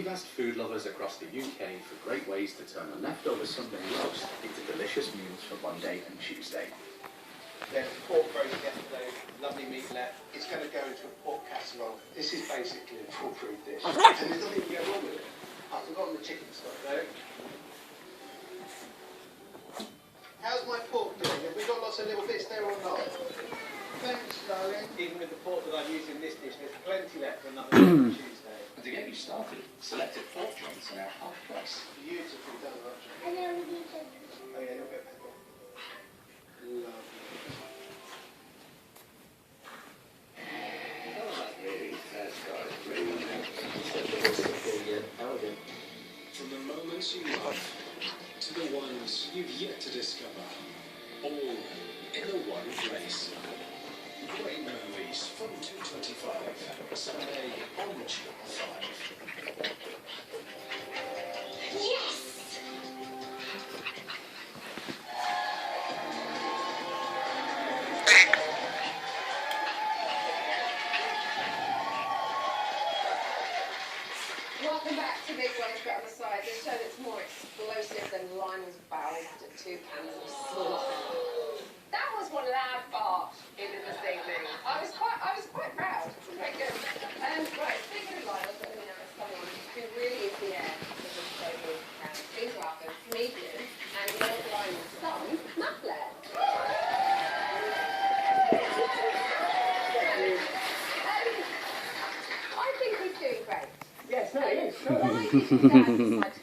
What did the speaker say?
We've asked food lovers across the UK for great ways to turn a leftover Sunday roast into delicious meals for Monday and Tuesday. There's pork roast yesterday, lovely meat left. It's going to go into a pork casserole. This is basically a foolproof dish. And there's nothing to go wrong with it. I've forgotten the chicken stock though. How's my pork doing? Have we got lots of little bits there or not? Thanks, darling. Even with the pork that I've used in this dish, there's plenty left for another Tuesday. And to get you started, selected pork joints are now half price. Beautiful, done, I know we can. Oh yeah, a little bit of pepper. Lovely. From the moments you love to the ones you've yet to discover, all in the one place. Great movies from 2:25, Sunday on Channel 5. Yes! Welcome back to Big Ones But on the Side, the show that's more explosive than Lionel's bowels to 2 cans of slaughter. That was one loud fart in this evening. I was quite proud. It was very good. Right, speaking of Lionel, let me know it's someone who really is the heir to this table. Please welcome comedian and Lord Lionel's son, Muffler. I think he's doing great. Yes, no, it is. Why did your dad decide to